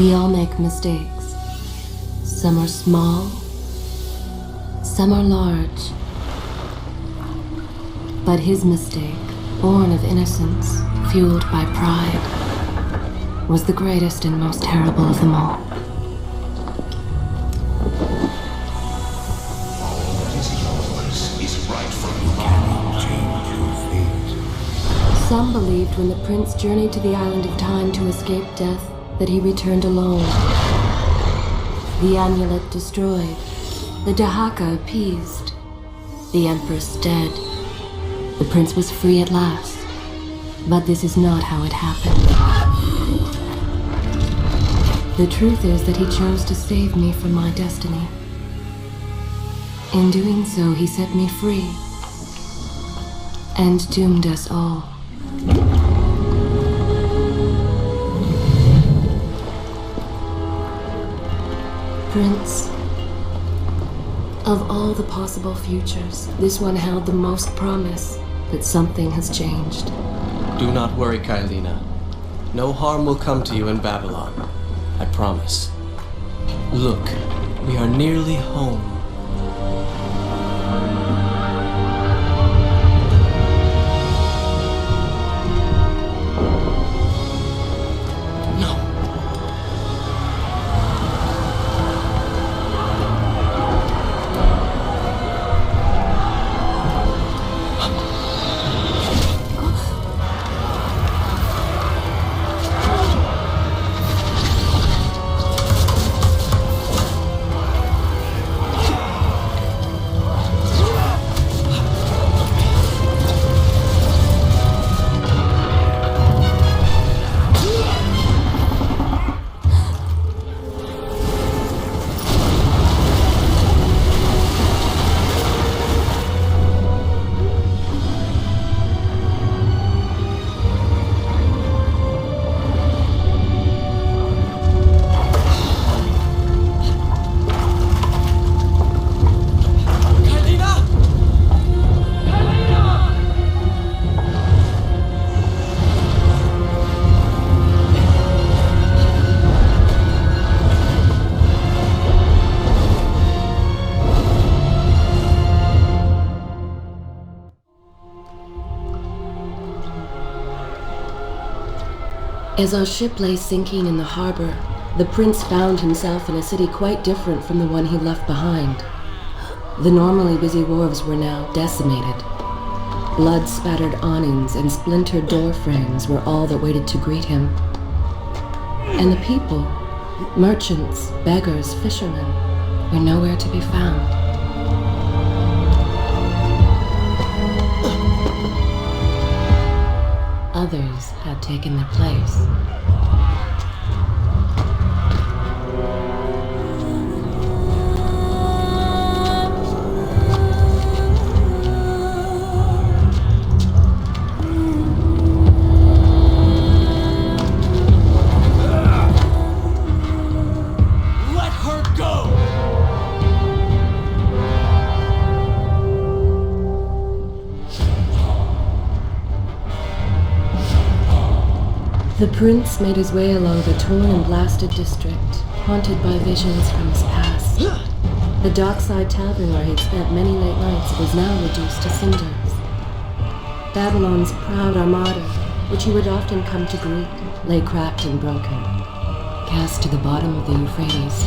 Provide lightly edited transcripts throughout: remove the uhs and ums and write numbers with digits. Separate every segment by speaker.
Speaker 1: We all make mistakes. Some are small, some are large. But his mistake, born of innocence, fueled by pride, was the greatest and most terrible of them all.
Speaker 2: What is yours is right from you. Cannot change your fate.
Speaker 1: Some believed when the prince journeyed to the island of time to escape death that he returned alone. The amulet destroyed, the Dahaka appeased, the empress dead. The prince was free at last, but this is not how it happened. The truth is that he chose to save me from my destiny. In doing so, he set me free, and doomed us all. Prince, of all the possible futures, this one held the most promise, but something has changed.
Speaker 3: Do not worry, Kailina. No harm will come to you in Babylon. I promise. Look, we are nearly home.
Speaker 1: As our ship lay sinking in the harbor, the prince found himself in a city quite different from the one he left behind. The normally busy wharves were now decimated. Blood-spattered awnings and splintered door frames were all that waited to greet him. And the people, merchants, beggars, fishermen, were nowhere to be found. Others had taken their place.
Speaker 3: Let her go!
Speaker 1: The prince made his way along the torn and blasted district, haunted by visions from his past. The dockside tavern where he'd spent many late nights was now reduced to cinders. Babylon's proud armada, which he would often come to greet, lay cracked and broken, cast to the bottom of the Euphrates.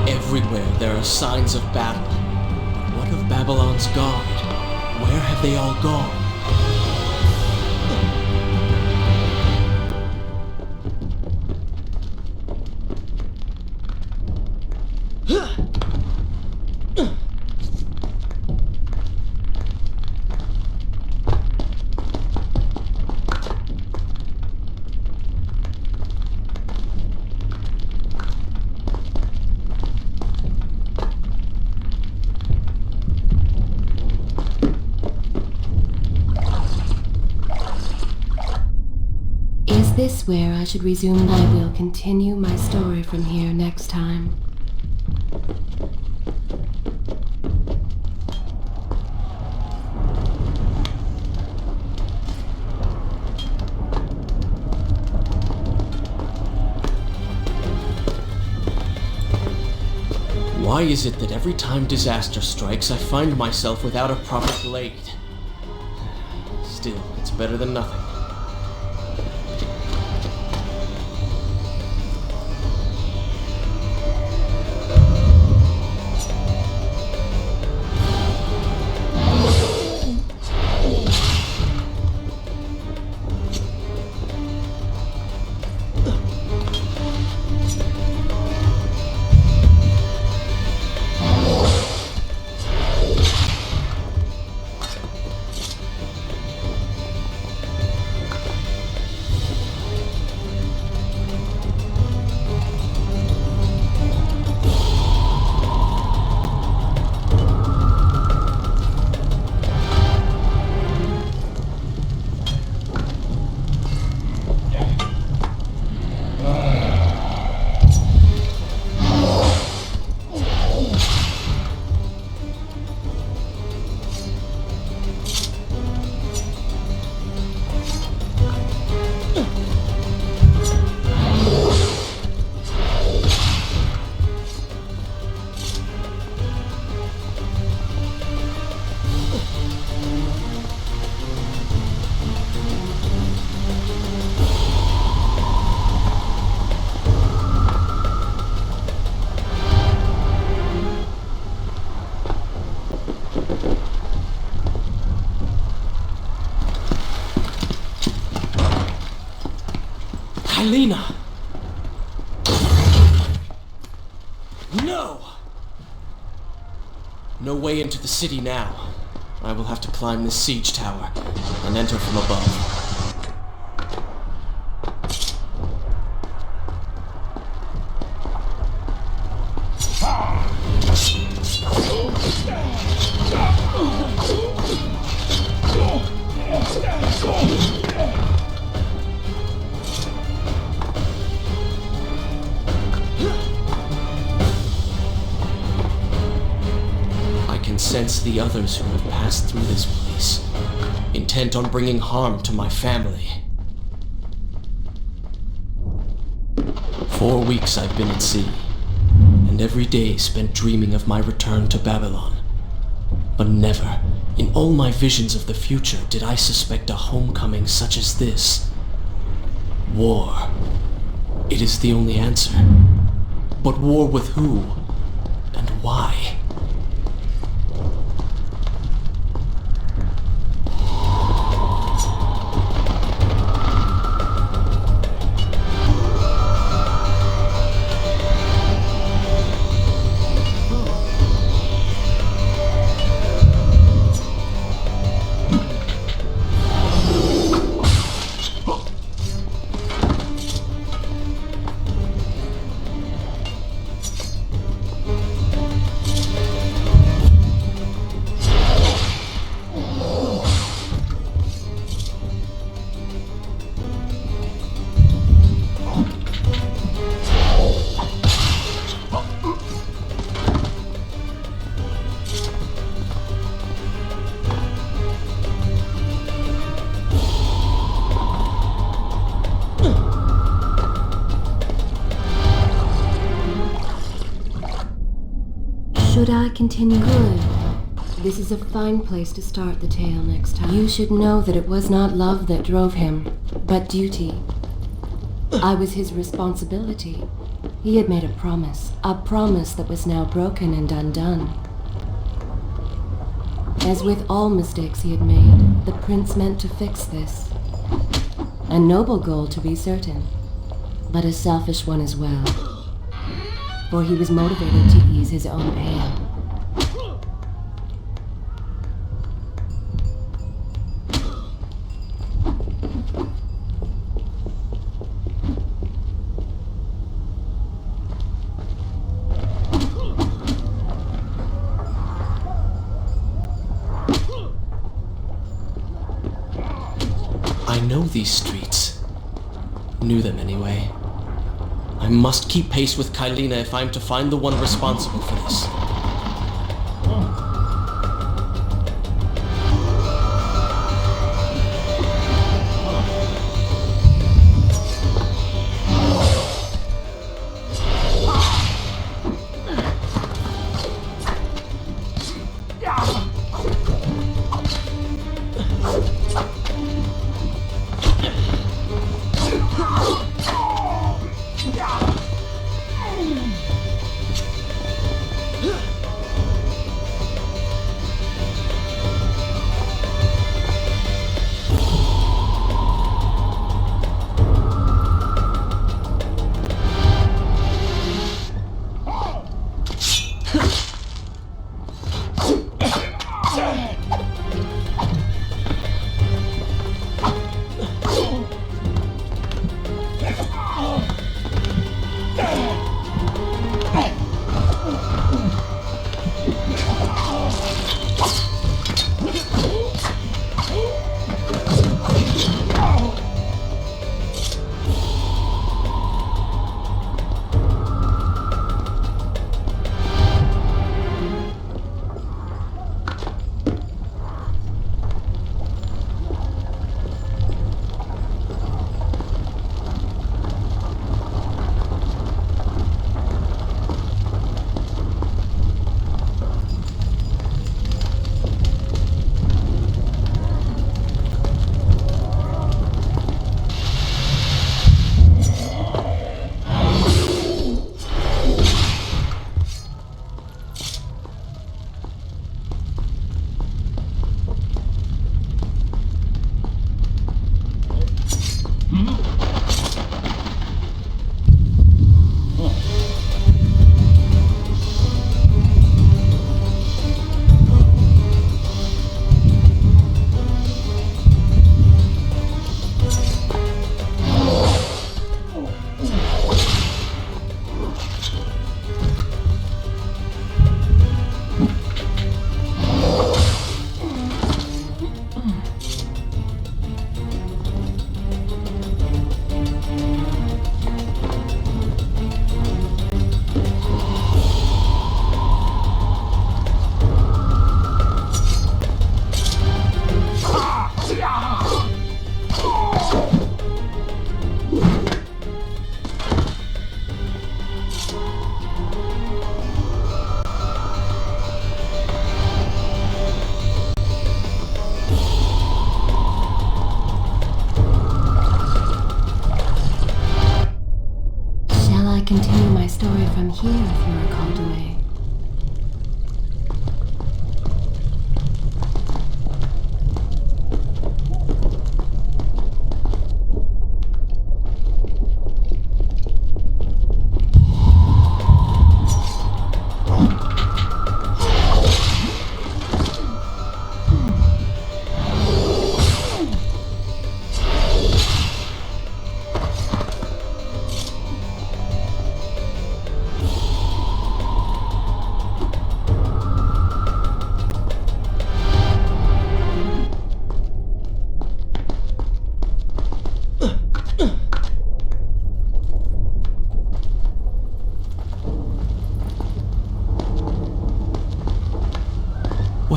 Speaker 3: Everywhere there are signs of battle. What of Babylon's guard? Where have they all gone?
Speaker 1: Is this where I should resume? I will continue my story from here next time.
Speaker 3: Why is it that every time disaster strikes, I find myself without a proper blade? Still, it's better than nothing. Lena! No! No way into the city now. I will have to climb this siege tower and enter from above. Sense the others who have passed through this place, intent on bringing harm to my family. 4 weeks I've been at sea, and every day spent dreaming of my return to Babylon. But never, in all my visions of the future, did I suspect a homecoming such as this. War. It is the only answer. But war with who? And why?
Speaker 1: Should I continue? Good. This is a fine place to start the tale next time. You should know that it was not love that drove him, but duty. I was his responsibility. He had made a promise that was now broken and undone. As with all mistakes he had made, the prince meant to fix this. A noble goal, to be certain, but a selfish one as well. For he was motivated to ease his own pain.
Speaker 3: I know these streets. Knew them anyway. I must keep pace with Kylina if I'm to find the one responsible for this.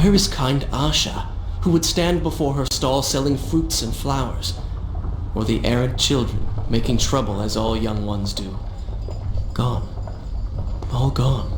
Speaker 3: Where is kind Asha, who would stand before her stall selling fruits and flowers? Or the errant children, making trouble as all young ones do? Gone. All gone.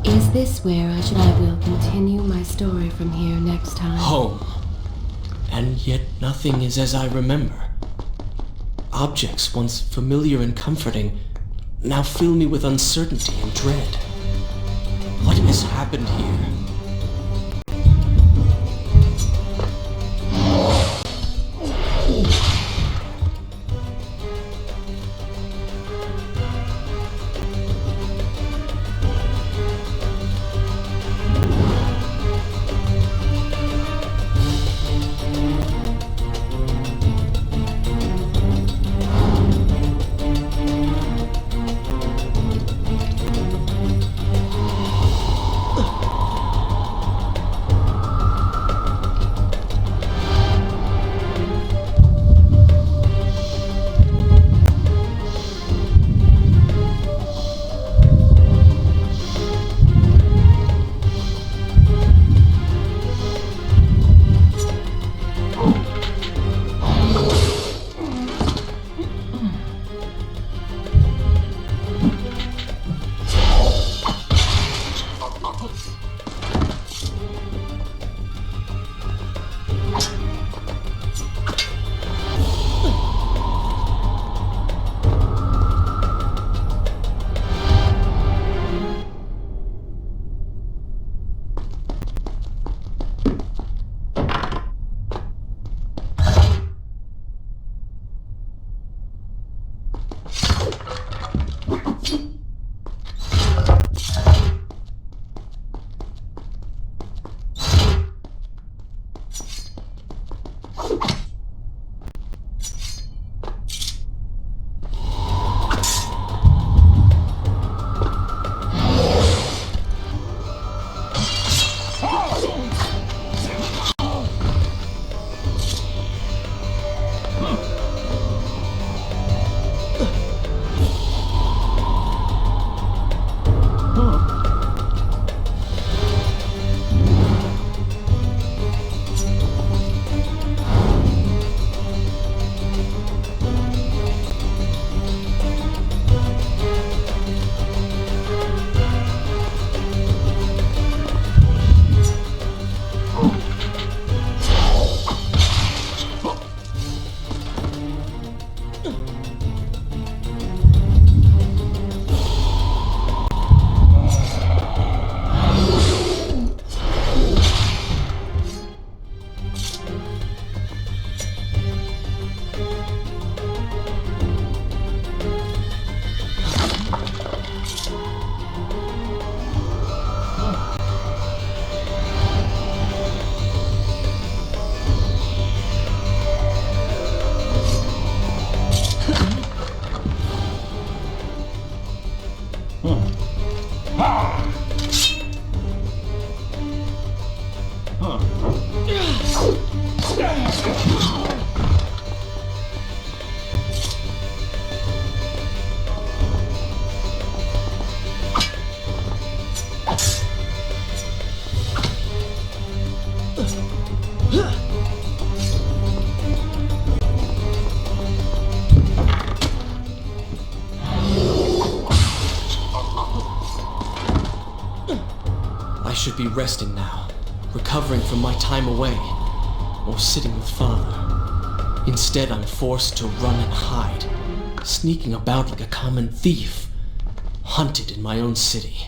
Speaker 1: Is this where I will continue my story from here next time?
Speaker 3: Home. And yet nothing is as I remember. Objects once familiar and comforting now fill me with uncertainty and dread. What has happened here? I should be resting now, recovering from my time away, or sitting with Father. Instead, I'm forced to run and hide, sneaking about like a common thief, hunted in my own city.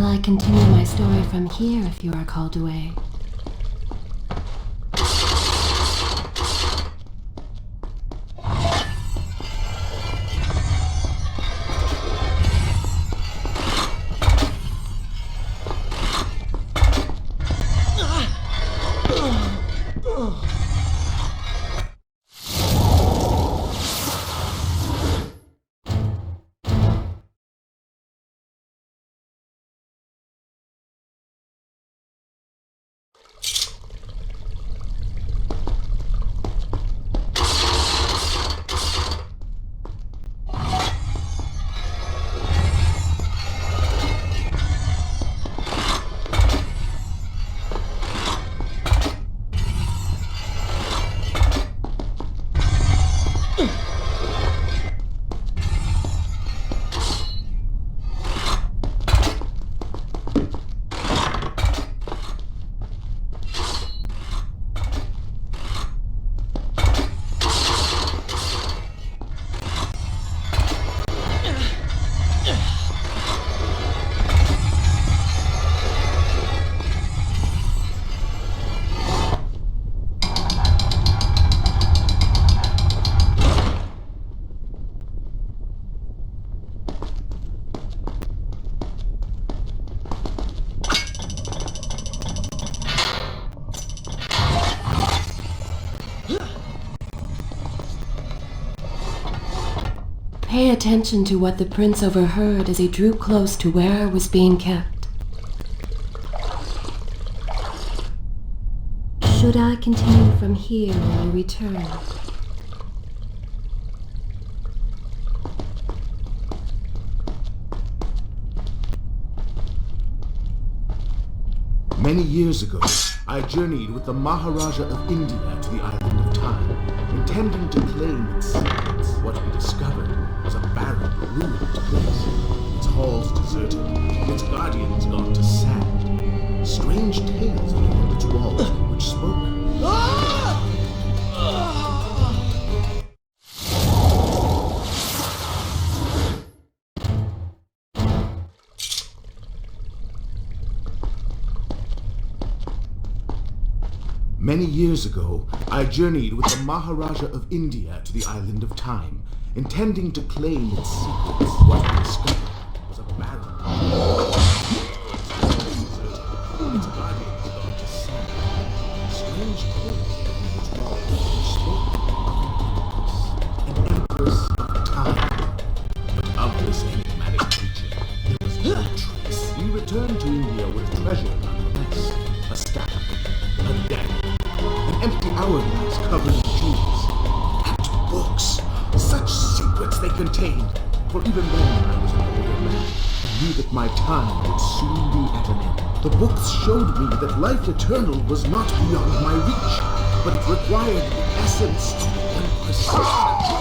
Speaker 1: I continue my story from here if you are called away. Pay attention to what the prince overheard as he drew close to where I was being kept. Should I continue from here when we return?
Speaker 2: Many years ago, I journeyed with the Maharaja of India to the island of Time, intending to claim its secrets. What we discovered was a barren, ruined place. Its halls deserted, its guardians gone to sand. Strange tales along its walls which spoke. Many years ago, I journeyed with the Maharaja of India to the island of Time, intending to claim its secrets. What we discovered was a barren, its guardians gone to sand. Strange tales in which walls spoke. An empress of time. But of this enigmatic creature, there was no trace. We returned to India with treasure nonetheless. A staff, a dagger, an empty hourglass covered in jewels, and books. Such secrets they contained. For even then I was an older man, and knew that my time would soon be at an end. The books showed me that life eternal was not beyond my reach, but it required the essence and persistence.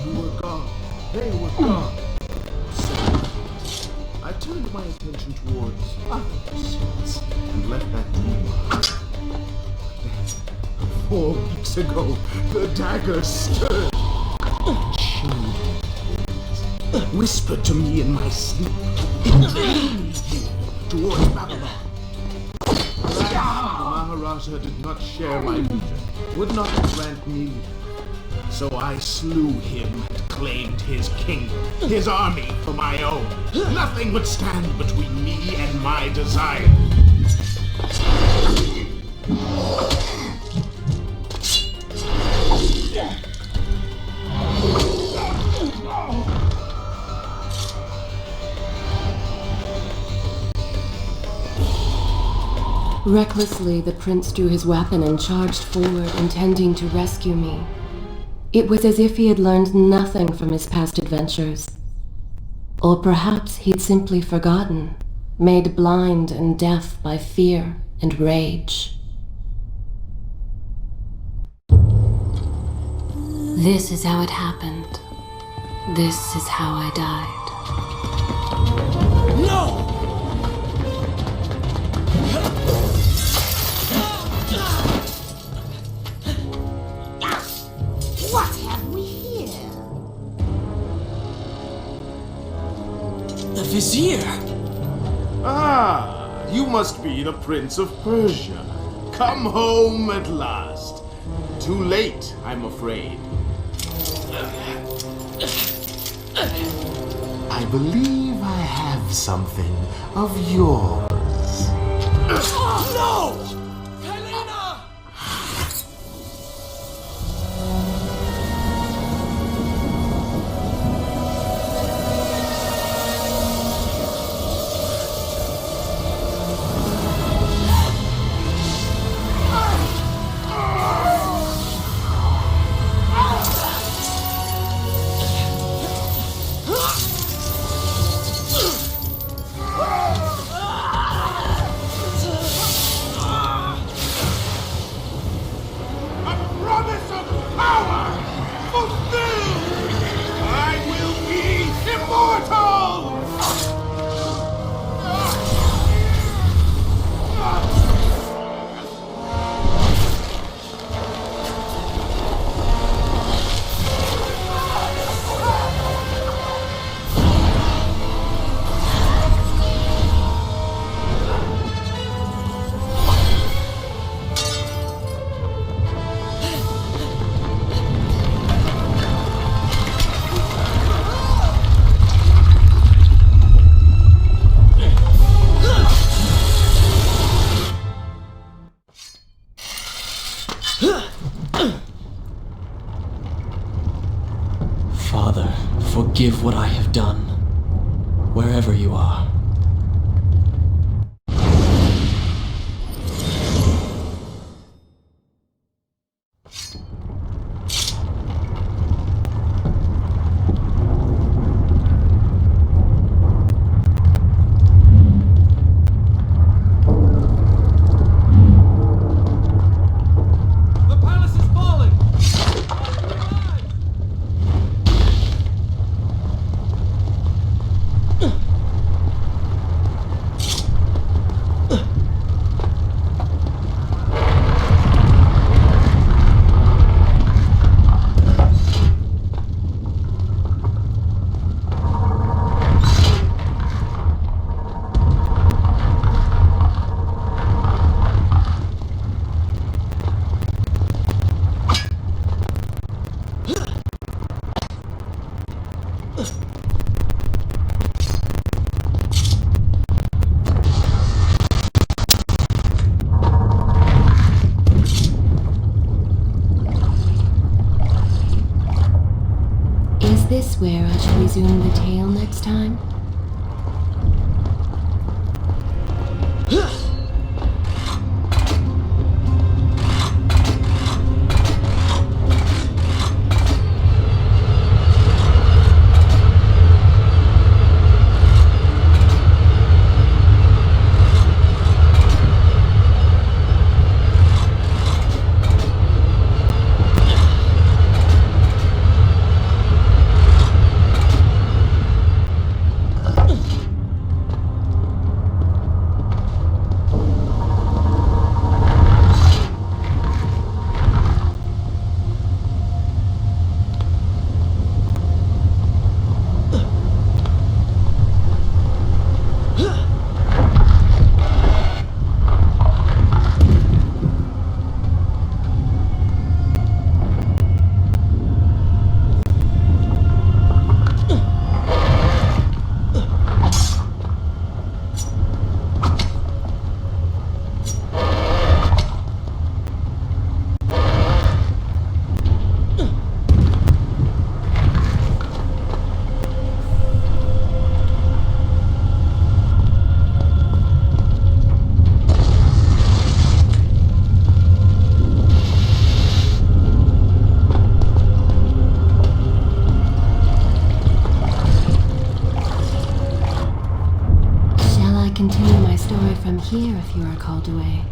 Speaker 2: You were gone. They were gone. So I turned my attention towards other pursuits and let that dream behind. Then, 4 weeks ago, the dagger stirred and showed me, whispered to me in my sleep, it dreamed me towards Babylon. The Maharaja did not share my vision, would not grant me leave. So I slew him and claimed his kingdom, his army for my own. Nothing would stand between me and my desire.
Speaker 1: Recklessly, the prince drew his weapon and charged forward, intending to rescue me. It was as if he had learned nothing from his past adventures. Or perhaps he'd simply forgotten, made blind and deaf by fear and rage. This is how it happened. This is how I died.
Speaker 3: No!
Speaker 4: What have we here?
Speaker 3: The Vizier!
Speaker 2: Ah, you must be the Prince of Persia. Come home at last. Too late, I'm afraid. I believe I have something of yours.
Speaker 3: No! Helena! Father, forgive what I have done, wherever you are.
Speaker 1: where I shall resume the tale next time? Continue my story from here if you are called away.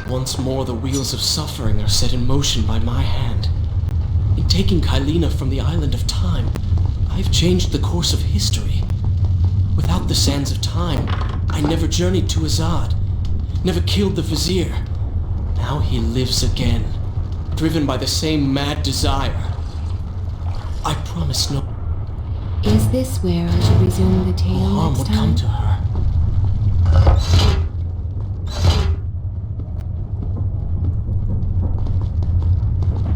Speaker 3: Once more the wheels of suffering are set in motion by my hand. In taking Kylina from the island of time, I've changed the course of history. Without the sands of time, I never journeyed to Azad, never killed the Vizier. Now he lives again, driven by the same mad desire. I promise no
Speaker 1: Is this where I shall resume the tale
Speaker 3: harm
Speaker 1: next
Speaker 3: would
Speaker 1: time?
Speaker 3: come to her.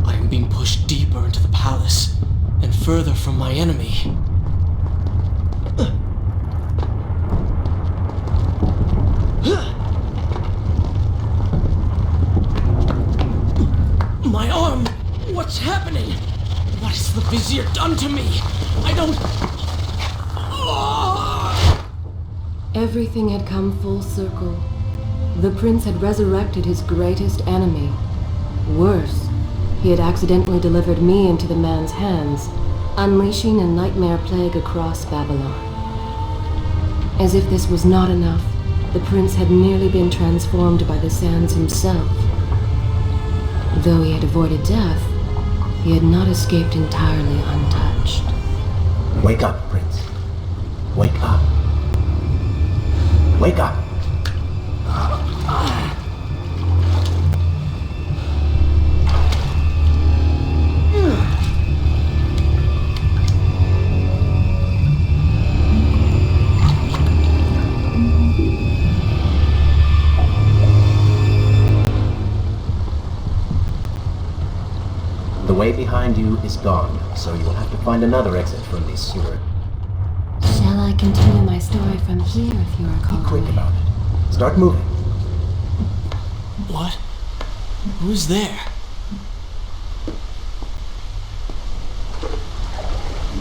Speaker 3: I am being pushed deeper into the palace and further from my enemy. My arm! What's happening? What has the Vizier done to me? I don't...
Speaker 1: Everything had come full circle. The prince had resurrected his greatest enemy. Worse, he had accidentally delivered me into the man's hands, unleashing a nightmare plague across Babylon. As if this was not enough, the prince had nearly been transformed by the sands himself. Though he had avoided death, he had not escaped entirely untouched.
Speaker 5: Wake up, Prince. Wake up. Wake up. The way behind you is gone, so you will have to find another exit from this sewer.
Speaker 1: Shall I continue my story from here if you are
Speaker 5: Be
Speaker 1: called
Speaker 5: quick
Speaker 1: away?
Speaker 5: about it. Start moving.
Speaker 3: What? Who's there?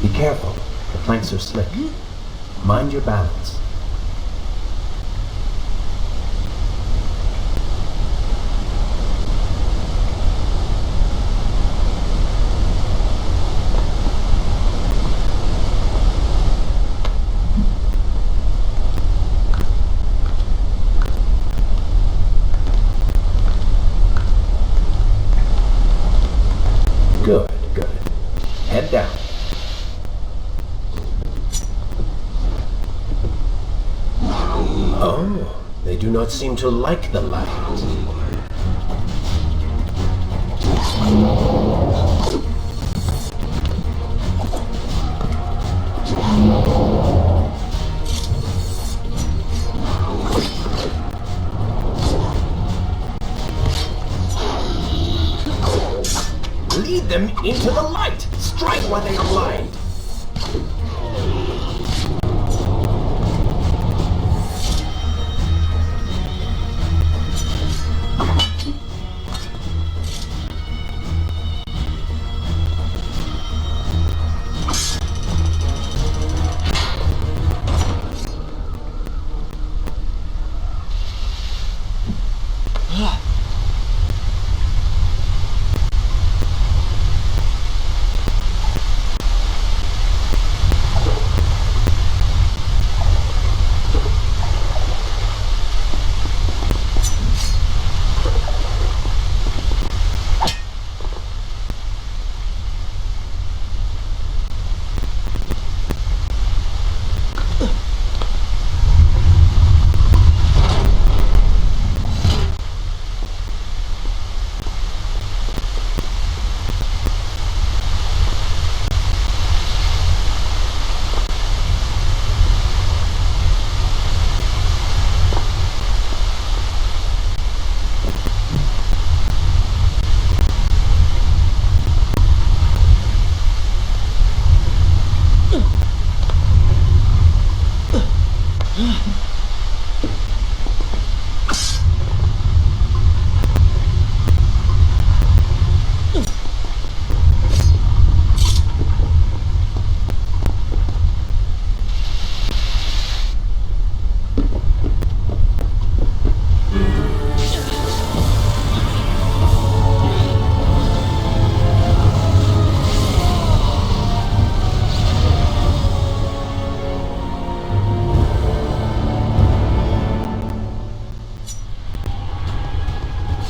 Speaker 5: Be careful. The planks are slick. Mind your balance. Good, good. Head down. Oh, they do not seem to like the light. Lead them into the light! Strike while they are blind!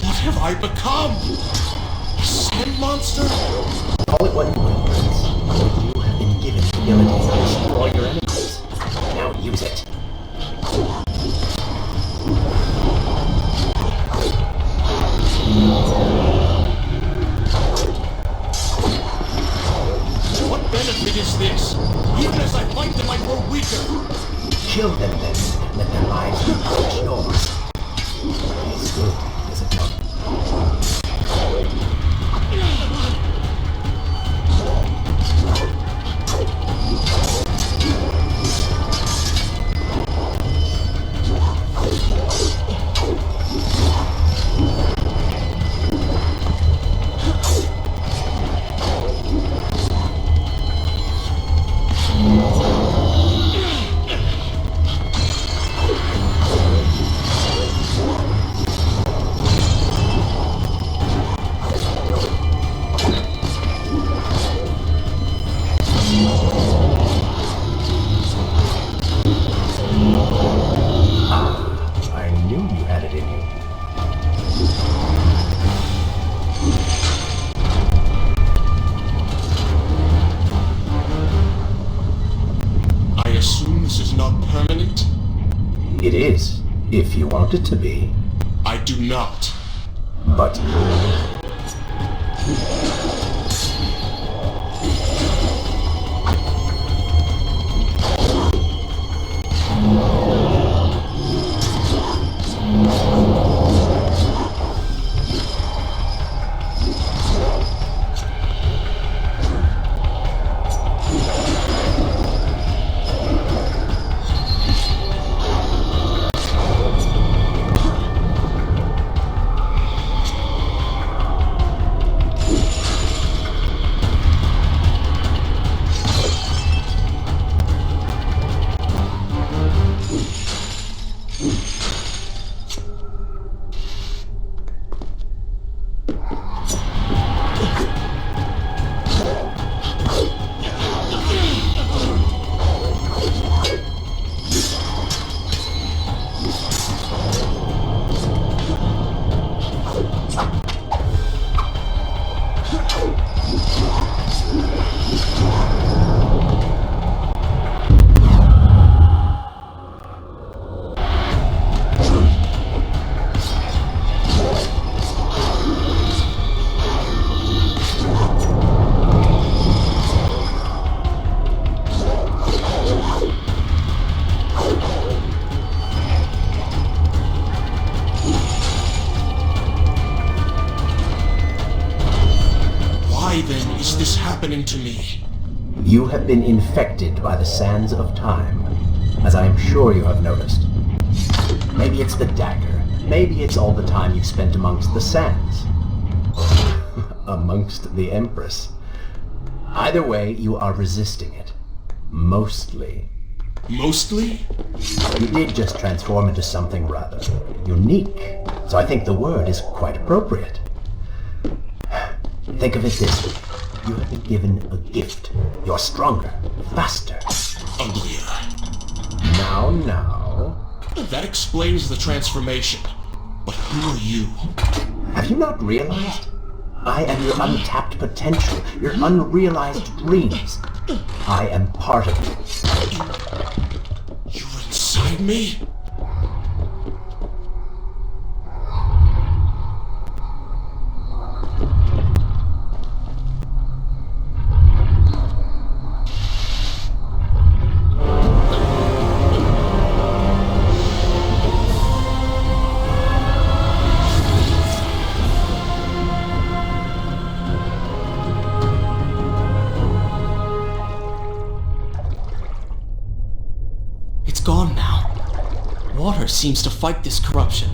Speaker 2: What have I become? A sand monster?
Speaker 5: Call it what you will, Prince. You have been given the ability to destroy your enemies. Now use it.
Speaker 2: What benefit is this? Even as I fight them, I grow weaker.
Speaker 5: Kill them then. Let their lives become yours. It's good, is it not? I knew you had it in you.
Speaker 2: I assume this is not permanent?
Speaker 5: It is, if you want it to be.
Speaker 2: I do not.
Speaker 5: But
Speaker 3: Why then is this happening to me?
Speaker 5: You have been infected by the sands of time, as I am sure you have noticed. Maybe it's the dagger. Maybe it's all the time you've spent amongst the sands. Amongst the Empress. Either way, you are resisting it. Mostly.
Speaker 3: Mostly?
Speaker 5: You did just transform into something rather unique, so I think the word is quite appropriate. Think of it this way. You have been given a gift. You're stronger, faster.
Speaker 3: Uglier.
Speaker 5: Now.
Speaker 3: That explains the transformation. But who are you?
Speaker 5: Have you not realized? I am your untapped potential, your unrealized dreams. I am part of you.
Speaker 3: You're inside me? It's gone now. Water seems to fight this corruption.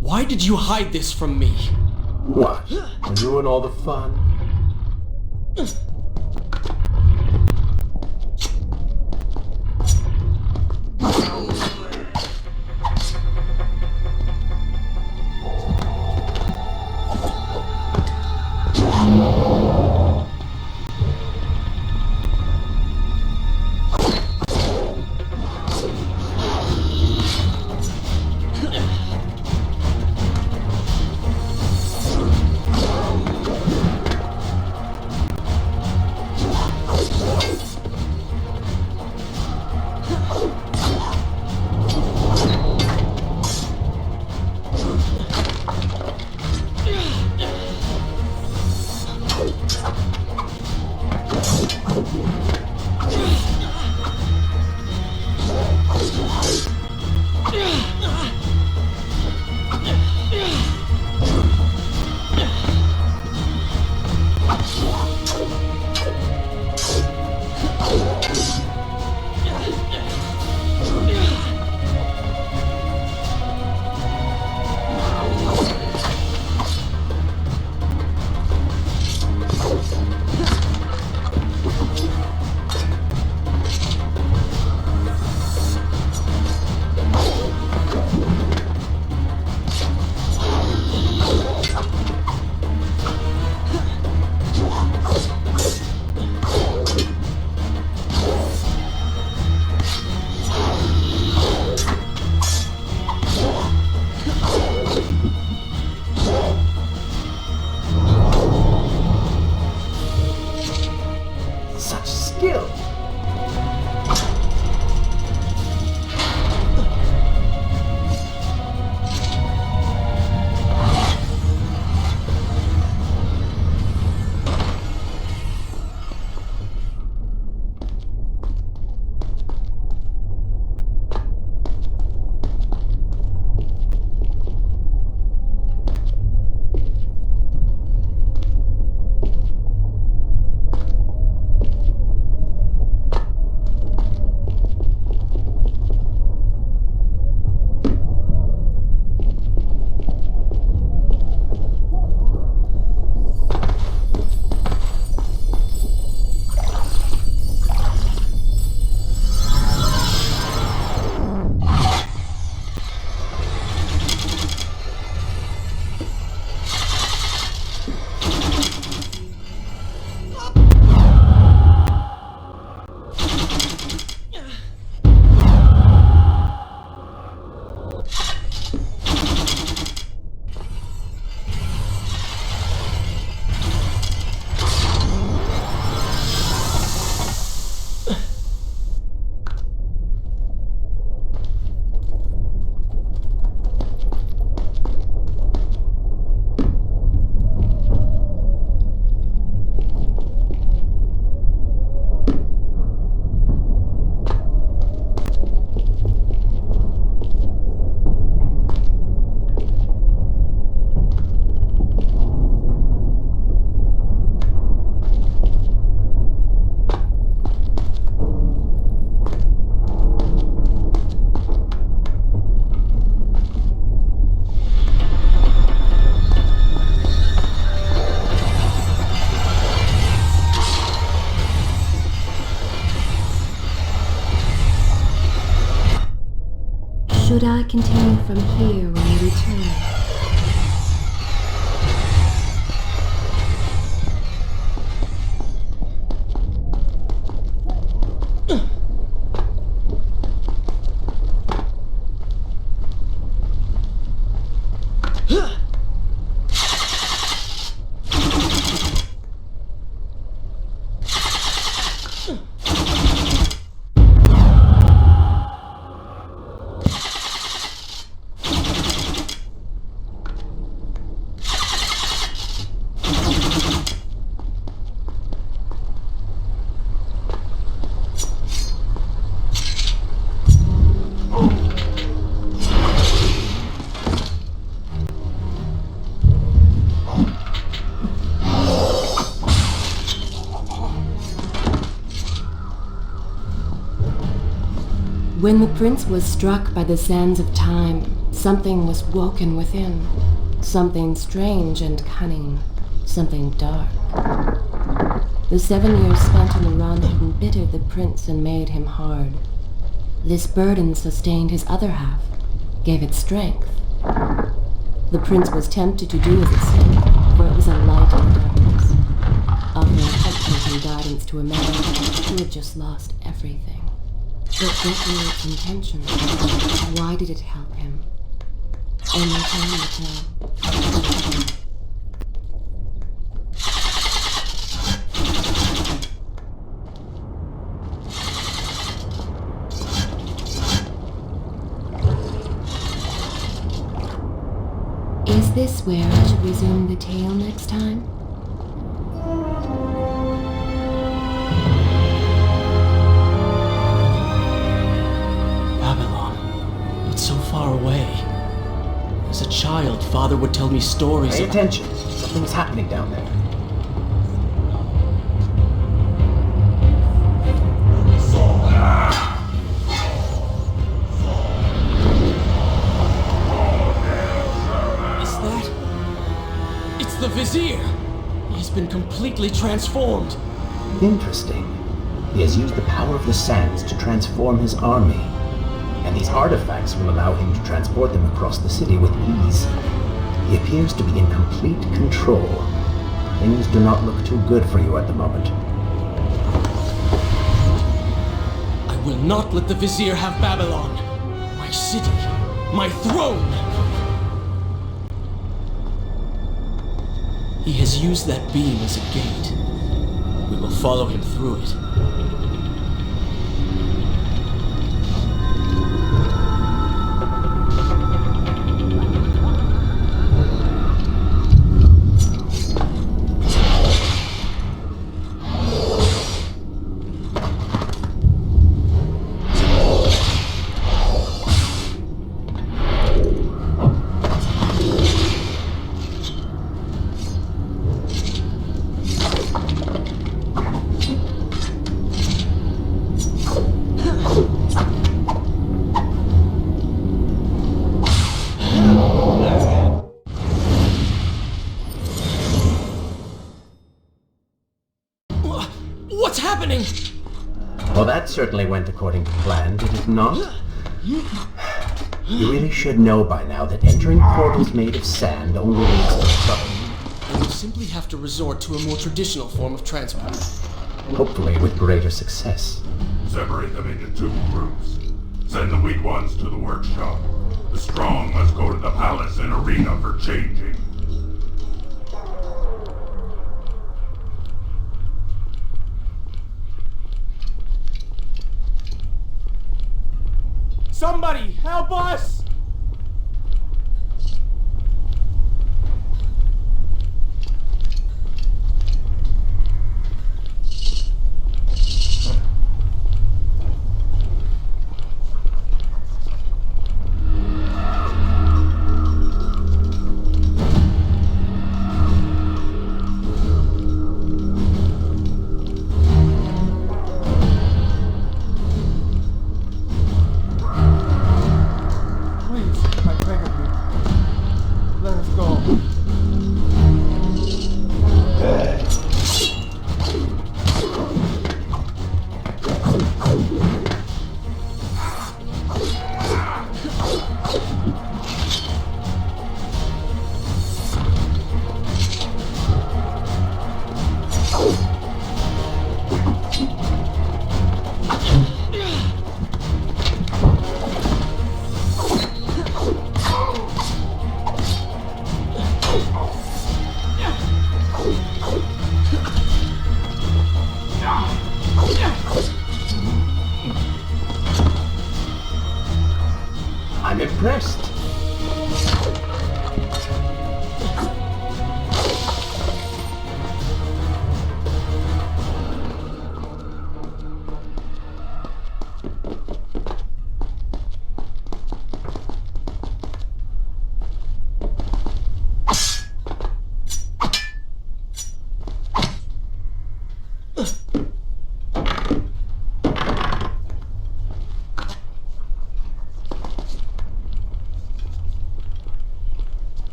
Speaker 3: Why did you hide this from me?
Speaker 5: What? Ruin all the fun?
Speaker 1: I continue from here when we return? When the prince was struck by the sands of time, something was woken within. Something strange and cunning. Something dark. The 7 years spent on the run had embittered the prince and made him hard. This burden sustained his other half, gave it strength. The prince was tempted to do as it seemed, for it was a light in the darkness, offering comfort and guidance to a man who had just lost everything. But what were its intentions? Why did it help him? Only time will tell. Is this where I should resume the tale next time?
Speaker 3: So far away. As a child, Father would tell me stories
Speaker 5: Pay
Speaker 3: of...
Speaker 5: attention. Something's happening down there.
Speaker 3: Is that... It's the Vizier! He's been completely transformed.
Speaker 5: Interesting. He has used the power of the sands to transform his army. And these artifacts will allow him to transport them across the city with ease. He appears to be in complete control. Things do not look too good for you at the moment.
Speaker 3: I will not let the Vizier have Babylon. My city. My throne! He has used that beam as a gate. We will follow him through it. What's happening?
Speaker 5: Well, that certainly went according to plan, did it not? You really should know by now that entering portals made of sand only leads to trouble.
Speaker 3: I will simply have to resort to a more traditional form of transport.
Speaker 5: Hopefully with greater success.
Speaker 6: Separate them into 2 groups. Send the weak ones to the workshop. The strong must go to the palace and arena for changing.
Speaker 3: Somebody, help us!